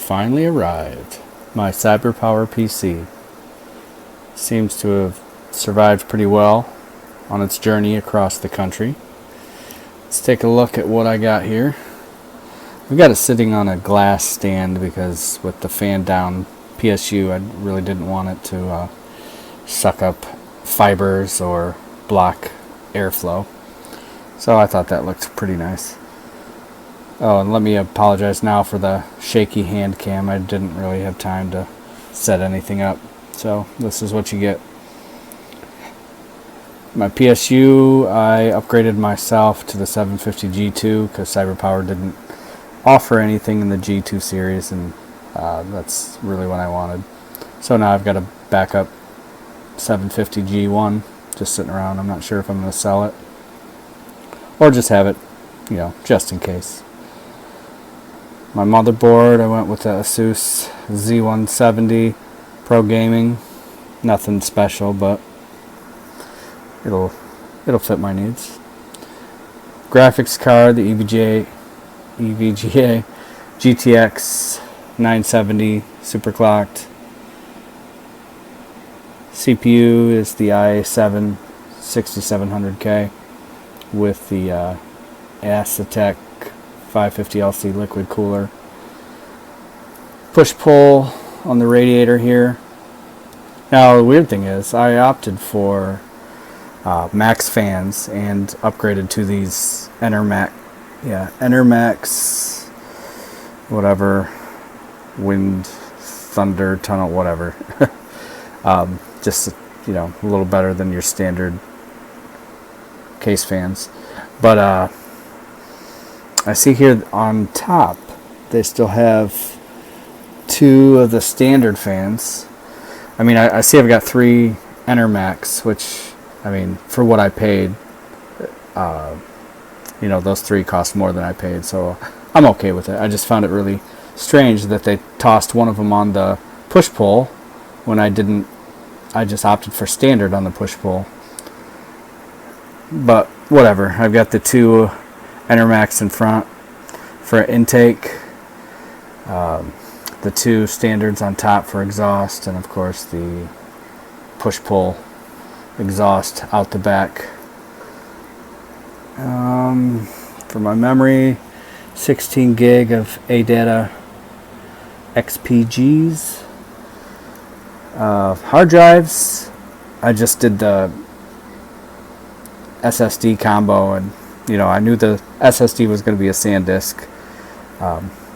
finally arrived. My CYBERPOWER PC seems to have survived pretty well on its journey across the country. Let's take a look at what I got here. We got it sitting on a glass stand because with the fan down PSU, I really didn't want it to suck up fibers or block airflow. So I thought that looked pretty nice. Oh, and let me apologize now for the shaky hand cam. I didn't really have time to set anything up. So this is what you get. My PSU, I upgraded myself to the 750 G2 because CYBERPOWER didn't offer anything in the G2 series, and that's really what I wanted. So now I've got a backup 750 G1 just sitting around. I'm not sure if I'm going to sell it or just have it, just in case. My motherboard, I went with the Asus Z170 Pro Gaming. Nothing special, but it'll fit my needs. Graphics card, the EVGA GTX 970 superclocked. CPU is the i7 6700K with the Asetek 550LC liquid cooler. Push-pull on the radiator here. Now the weird thing is I opted for max fans and upgraded to these Enermax whatever, wind, thunder, tunnel, whatever. Just a little better than your standard case fans. But I see here on top they still have two of the standard fans. I mean, I see I've got three Enermax, which, I mean, for what I paid, those three cost more than I paid, so I'm okay with it. I just found it really strange that they tossed one of them on the push-pull when I didn't. I just opted for standard on the push-pull. But whatever. I've got the two Enermax in front for intake, the two standards on top for exhaust, and of course the push-pull exhaust out the back. For my memory, 16 gig of ADATA XPGs. Hard drives, I just did the SSD combo, and I knew the SSD was going to be a SanDisk,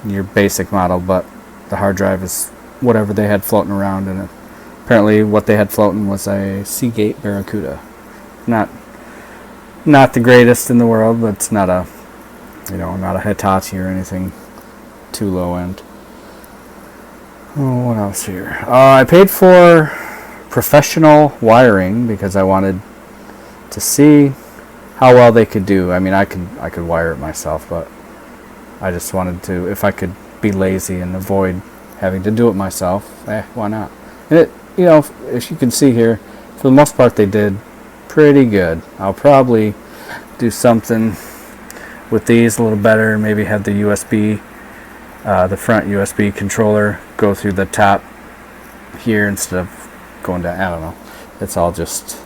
your basic model, but the hard drive is whatever they had floating around, and apparently what they had floating was a Seagate Barracuda. Not the greatest in the world, but it's not a not a Hitachi or anything too low end. Oh, what else here? I paid for professional wiring because I wanted to see how well they could do. I mean, I could wire it myself, but I just wanted to, if I could be lazy and avoid having to do it myself, why not? And it, if you can see here, for the most part they did pretty good. I'll probably do something with these a little better, maybe have the USB, the front USB controller go through the top here instead of going down. I don't know. It's all just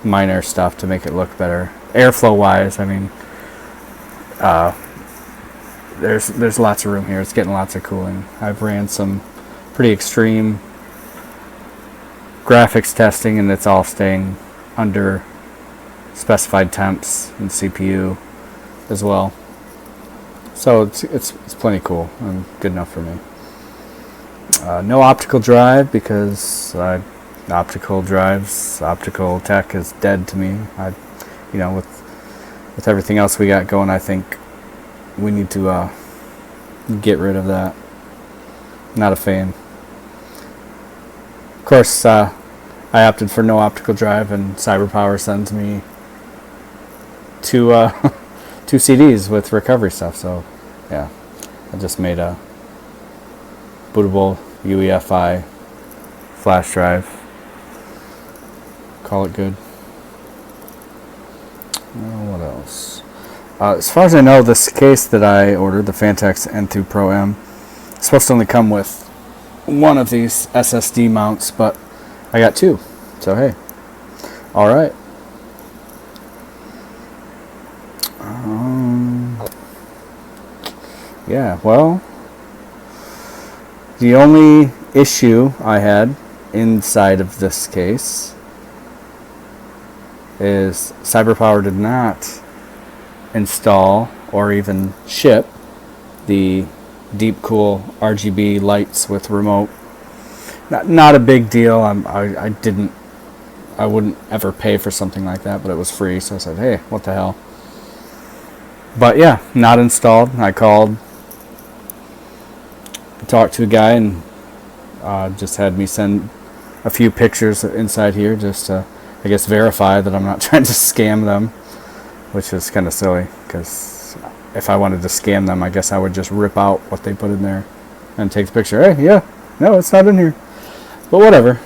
minor stuff to make it look better. Airflow wise, I mean, there's lots of room here. It's getting lots of cooling. I've ran some pretty extreme graphics testing, and it's all staying under specified temps and CPU as well. So it's plenty cool and good enough for me. No optical drive because optical tech is dead to me. With everything else we got going, I think we need to get rid of that. Not a fan. Of course, I opted for no optical drive, and CYBERPOWER sends me two CDs with recovery stuff. So yeah, I just made a bootable UEFI flash drive. Call it good. What else? As far as I know, this case that I ordered, the Fantex N2 Pro M, It's supposed to only come with one of these SSD mounts, but I got two. So hey, all right. Yeah, well, the only issue I had inside of this case is CYBERPOWER did not install or even ship the deep cool RGB lights with remote. Not a big deal. I wouldn't ever pay for something like that, but it was free, so I said, hey, what the hell. But yeah, not installed. I called, talked to a guy, and just had me send a few pictures inside here just to, I guess, verify that I'm not trying to scam them, which is kind of silly, because if I wanted to scam them, I guess I would just rip out what they put in there and take the picture. Hey, yeah, no, it's not in here. But whatever.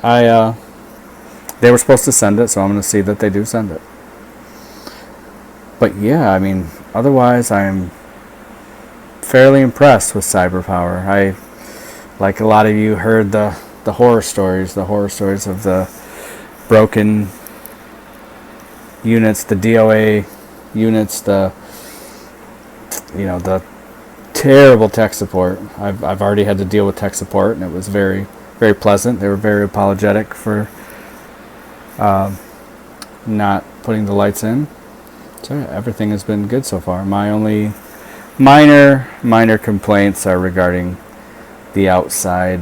They were supposed to send it, so I'm going to see that they do send it. But yeah, I mean, otherwise I'm fairly impressed with CYBERPOWER. I, like a lot of you, heard the horror stories of the broken units, the DOA units, the terrible tech support. I've already had to deal with tech support, and it was very, very pleasant. They were very apologetic for not putting the lights in. So yeah, everything has been good so far. My only minor complaints are regarding the outside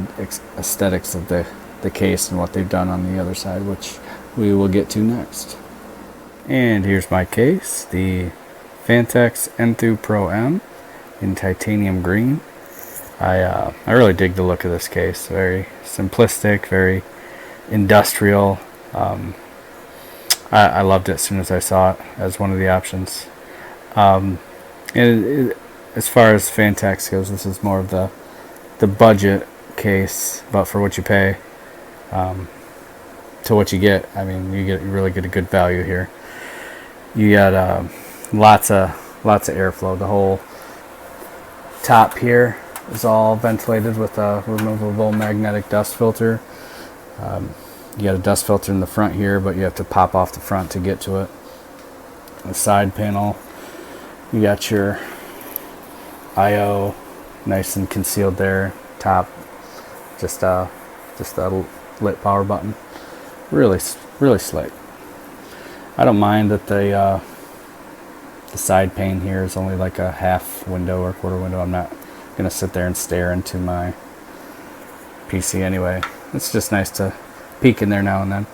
aesthetics of the case and what they've done on the other side, which we will get to next. And here's my case, the Phanteks Enthoo Pro M in titanium green. I really dig the look of this case. Very simplistic, very industrial. I loved it as soon as I saw it as one of the options. And as far as Phanteks goes, this is more of the budget case, but for what you pay, to what you get, I mean, you really get a good value here. You got lots of airflow. The whole top here is all ventilated with a removable magnetic dust filter. You got a dust filter in the front here, but you have to pop off the front to get to it. The side panel, you got your I/O nice and concealed there. Top, just a lit power button. Really slick. I don't mind that the side pane here is only like a half window or quarter window. I'm not gonna sit there and stare into my PC anyway. It's just nice to peek in there now and then.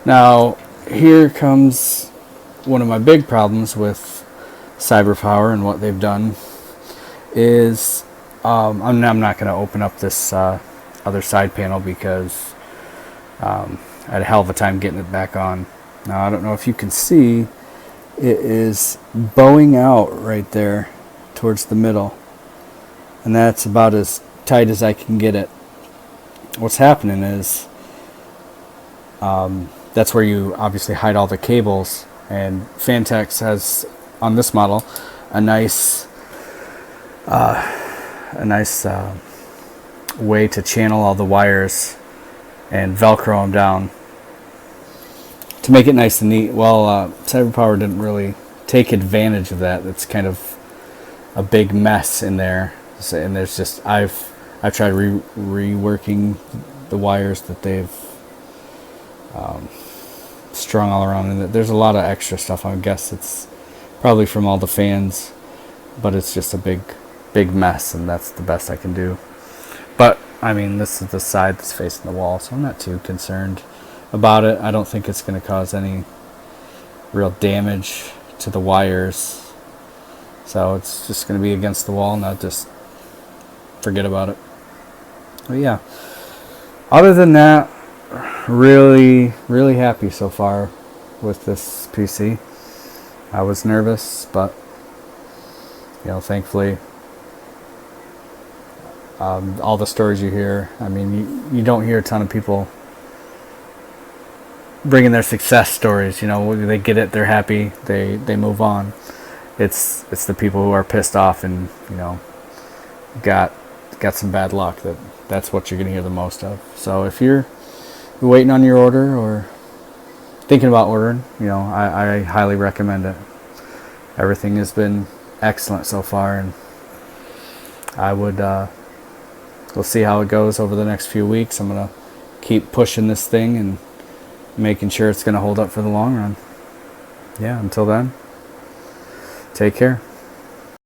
Now here comes one of my big problems with CYBERPOWER and what they've done is I'm not going to open up this other side panel because I had a hell of a time getting it back on. Now I don't know if you can see, it is bowing out right there towards the middle, and that's about as tight as I can get it. What's happening is that's where you obviously hide all the cables, and Phanteks has on this model a nice way to channel all the wires and velcro them down to make it nice and neat. Well, CYBERPOWER didn't really take advantage of that. It's kind of a big mess in there, and there's just I've tried reworking the wires that they've strung all around, and there's a lot of extra stuff. I guess it's probably from all the fans, but it's just a big mess, and that's the best I can do. But I mean, this is the side that's facing the wall, so I'm not too concerned about it. I don't think it's going to cause any real damage to the wires, so it's just going to be against the wall, not just forget about it. But yeah, other than that, really happy so far with this PC. I was nervous, but thankfully, all the stories you hear, I mean, you don't hear a ton of people bringing their success stories. They get it, they're happy, they move on. It's the people who are pissed off and got some bad luck, that's what you're going to hear the most of. So if you're waiting on your order or thinking about ordering, I highly recommend it. Everything has been excellent so far, and I would we'll see how it goes over the next few weeks. I'm going to keep pushing this thing and making sure it's going to hold up for the long run. Yeah, until then, take care.